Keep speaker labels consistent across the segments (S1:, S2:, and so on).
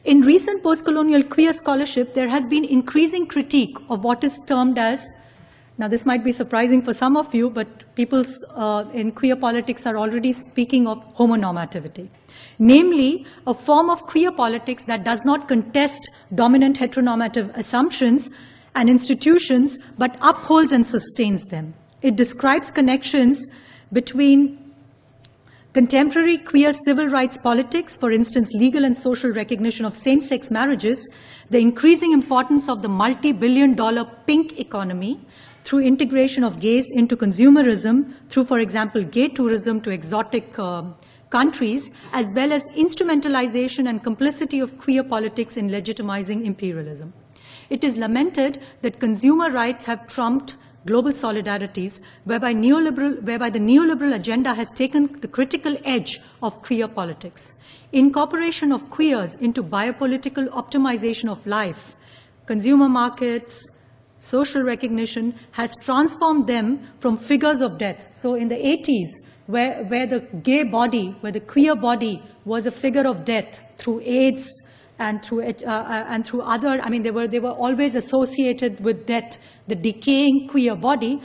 S1: In recent post-colonial queer scholarship, there has been increasing critique of what is termed as, now this might be surprising for some of you, but people in queer politics are already speaking of homonormativity. Namely, a form of queer politics that does not contest dominant heteronormative assumptions and institutions, but upholds and sustains them. It describes connections between contemporary queer civil rights politics, for instance, legal and social recognition of same-sex marriages, the increasing importance of the multi-billion-dollar pink economy through integration of gays into consumerism, through, for example, gay tourism to exotic countries, as well as instrumentalization and complicity of queer politics in legitimizing imperialism. It is lamented that consumer rights have trumped global solidarities, whereby the neoliberal agenda has taken the critical edge of queer politics. Incorporation of queers into biopolitical optimization of life, consumer markets, social recognition has transformed them from figures of death. So in the 80s, where the gay body, where the queer body was a figure of death through AIDS, and through other, I mean, they were always associated with death, the decaying queer body.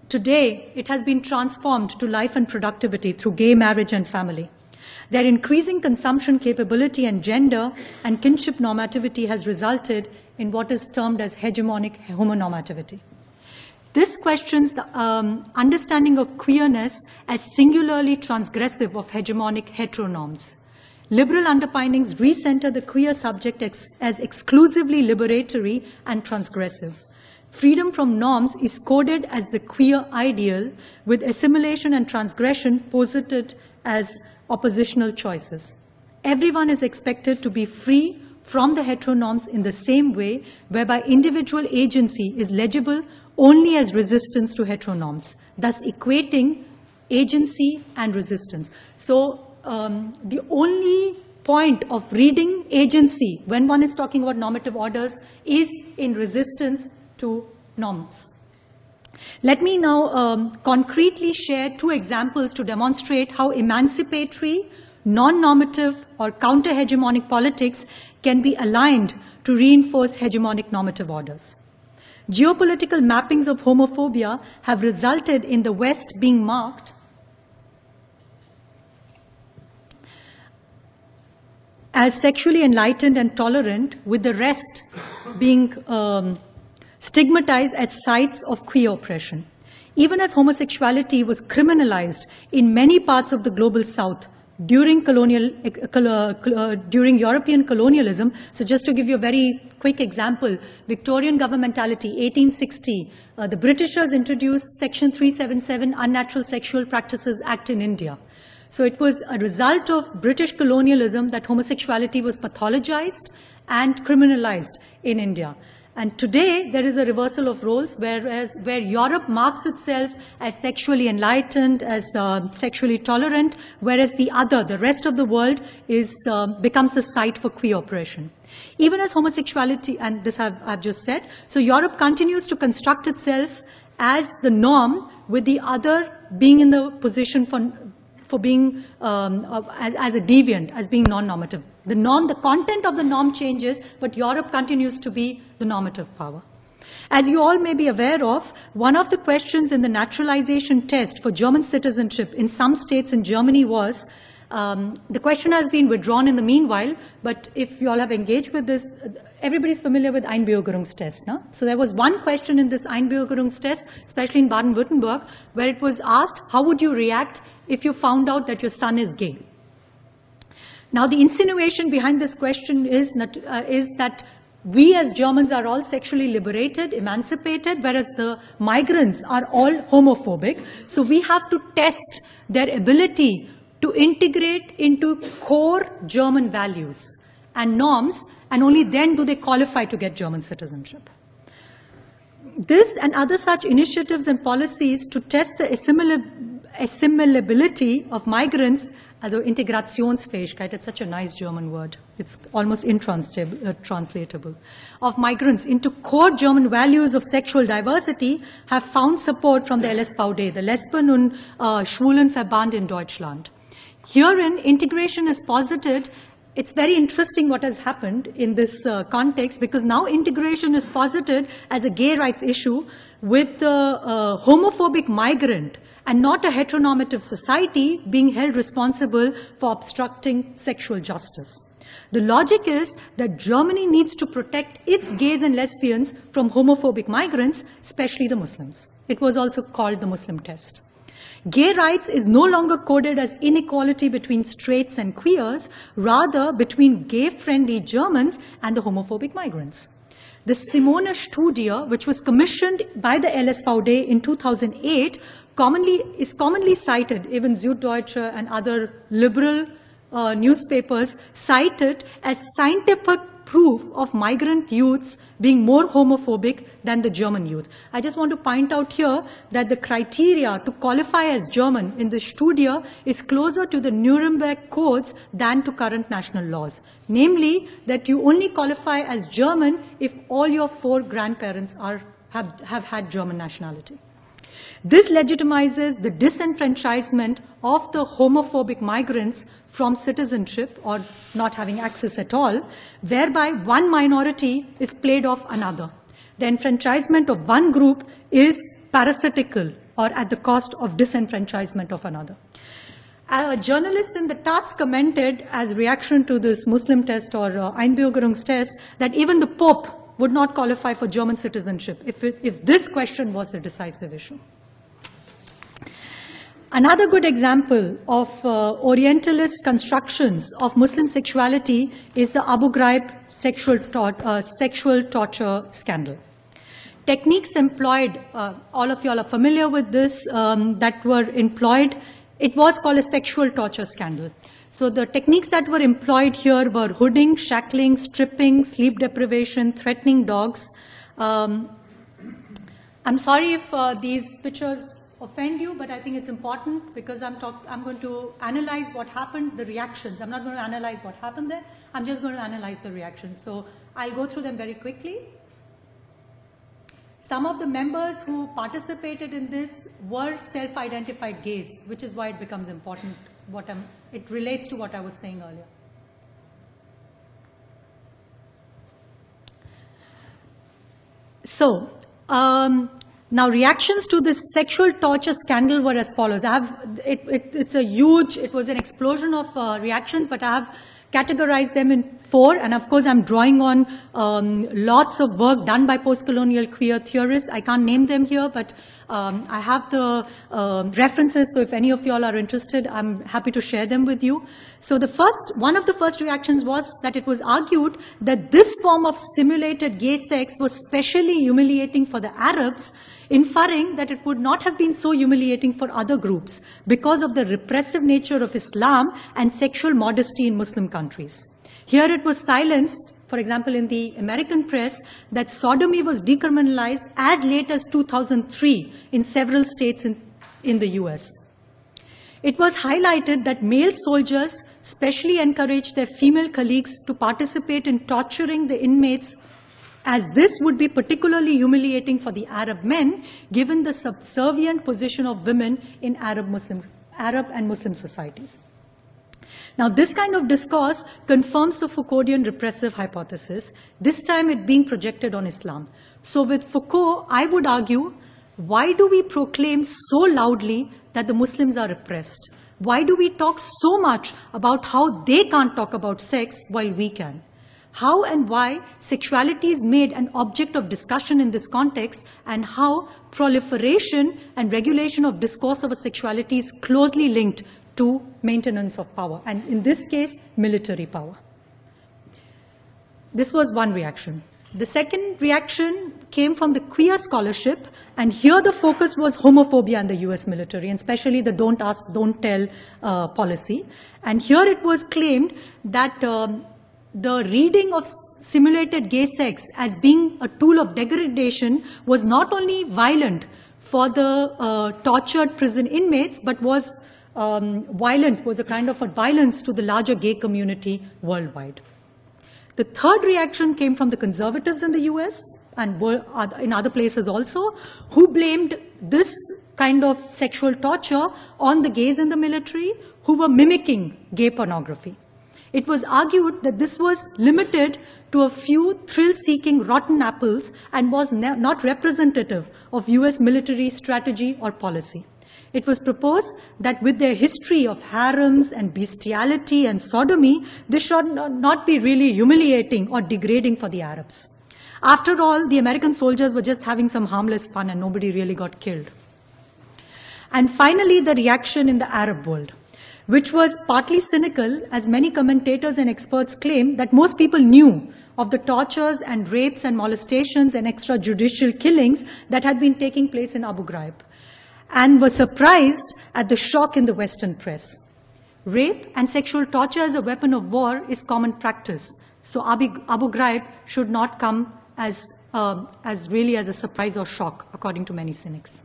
S1: Today, it has been transformed to life and productivity through gay marriage and family. Their increasing consumption capability and gender and kinship normativity has resulted in what is termed as hegemonic homonormativity. This questions the understanding of queerness as singularly transgressive of hegemonic heteronorms. Liberal underpinnings recenter the queer subject as exclusively liberatory and transgressive. Freedom from norms is coded as the queer ideal, with assimilation and transgression posited as oppositional choices. Everyone is expected to be free from the heteronorms in the same way, whereby individual agency is legible only as resistance to heteronorms, thus equating agency and resistance. So the only point of reading agency when one is talking about normative orders is in resistance to norms. Let me now concretely share two examples to demonstrate how emancipatory, non-normative, or counter-hegemonic politics can be aligned to reinforce hegemonic normative orders. Geopolitical mappings of homophobia have resulted in the West being marked as sexually enlightened and tolerant, with the rest being stigmatized as sites of queer oppression. Even as homosexuality was criminalized in many parts of the global South during European colonialism. So just to give you a very quick example, Victorian governmentality, 1860, the Britishers introduced Section 377, Unnatural Sexual Practices Act in India. So it was a result of British colonialism that homosexuality was pathologized and criminalized in India. And today, there is a reversal of roles, where Europe marks itself as sexually enlightened, as sexually tolerant, whereas the rest of the world becomes the site for queer oppression. Even as homosexuality, and this I've just said, so Europe continues to construct itself as the norm, with the other being in the position for being as a deviant, as being non-normative. The content of the norm changes, but Europe continues to be the normative power. As you all may be aware of, one of the questions in the naturalization test for German citizenship in some states in Germany was, the question has been withdrawn in the meanwhile, but if you all have engaged with this, everybody's familiar with Einbürgerungstest, no? So there was one question in this Einbürgerungstest, especially in Baden-Württemberg, where it was asked, how would you react if you found out that your son is gay? Now, the insinuation behind this question is that we as Germans are all sexually liberated, emancipated, whereas the migrants are all homophobic. So we have to test their ability to integrate into core German values and norms, and only then do they qualify to get German citizenship. This and other such initiatives and policies to test the assimilability of migrants, also Integrationsfähigkeit, it's such a nice German word, it's almost intranslatable, of migrants into core German values of sexual diversity have found support from the LSVD, the Lesben- und Schwulenverband in Deutschland. Herein, integration is posited it's very interesting what has happened in this context, because now integration is posited as a gay rights issue with the homophobic migrant and not a heteronormative society being held responsible for obstructing sexual justice. The logic is that Germany needs to protect its gays and lesbians from homophobic migrants, especially the Muslims. It was also called the Muslim test. Gay rights is no longer coded as inequality between straights and queers, rather between gay-friendly Germans and the homophobic migrants. The Simone Studie, which was commissioned by the LSVD in 2008, is commonly cited, even Süddeutsche and other liberal newspapers cite it as scientific proof of migrant youths being more homophobic than the German youth. I just want to point out here that the criteria to qualify as German in the Studie is closer to the Nuremberg codes than to current national laws. Namely, that you only qualify as German if all your 4 grandparents have had German nationality. This legitimizes the disenfranchisement of the homophobic migrants from citizenship or not having access at all, whereby one minority is played off another. The enfranchisement of one group is parasitical or at the cost of disenfranchisement of another. A journalist in the Taz commented as reaction to this Muslim test or Einbürgerungstest that even the Pope would not qualify for German citizenship if this question was the decisive issue. Another good example of Orientalist constructions of Muslim sexuality is the Abu Ghraib sexual torture scandal. Techniques employed, all of you all are familiar with this, that were employed, it was called a sexual torture scandal. So the techniques that were employed here were hooding, shackling, stripping, sleep deprivation, threatening dogs. I'm sorry if these pictures offend you, but I think it's important because I'm going to analyze what happened, the reactions. I'm not going to analyze what happened there. I'm just going to analyze the reactions. So I'll go through them very quickly. Some of the members who participated in this were self-identified gays, which is why it becomes important. It relates to what I was saying earlier. So, now, reactions to this sexual torture scandal were as follows. It was an explosion of reactions, but I have categorized them in 4. And of course, I'm drawing on lots of work done by post-colonial queer theorists. I can't name them here, but I have the references. So if any of you all are interested, I'm happy to share them with you. So one of the first reactions was that it was argued that this form of simulated gay sex was specially humiliating for the Arabs, inferring that it would not have been so humiliating for other groups because of the repressive nature of Islam and sexual modesty in Muslim countries. Here it was silenced, for example, in the American press, that sodomy was decriminalized as late as 2003 in several states in the US. It was highlighted that male soldiers specially encouraged their female colleagues to participate in torturing the inmates, as this would be particularly humiliating for the Arab men, given the subservient position of women in Arab and Muslim societies. Now, this kind of discourse confirms the Foucauldian repressive hypothesis, this time it being projected on Islam. So with Foucault, I would argue, why do we proclaim so loudly that the Muslims are repressed? Why do we talk so much about how they can't talk about sex while we can? How and why sexuality is made an object of discussion in this context, and how proliferation and regulation of discourse over sexuality is closely linked to maintenance of power, and in this case, military power. This was one reaction. The second reaction came from the queer scholarship, and here the focus was homophobia in the US military, and especially the don't ask, don't tell policy. And here it was claimed that the reading of simulated gay sex as being a tool of degradation was not only violent for the tortured prison inmates, but was was a kind of a violence to the larger gay community worldwide. The third reaction came from the conservatives in the US and in other places also, who blamed this kind of sexual torture on the gays in the military who were mimicking gay pornography. It was argued that this was limited to a few thrill-seeking rotten apples and was not representative of US military strategy or policy. It was proposed that with their history of harems and bestiality and sodomy, this should not be really humiliating or degrading for the Arabs. After all, the American soldiers were just having some harmless fun and nobody really got killed. And finally, the reaction in the Arab world, which was partly cynical, as many commentators and experts claim that most people knew of the tortures and rapes and molestations and extrajudicial killings that had been taking place in Abu Ghraib, and were surprised at the shock in the Western press. Rape and sexual torture as a weapon of war is common practice, so Abu Ghraib should not come as really as a surprise or shock, according to many cynics.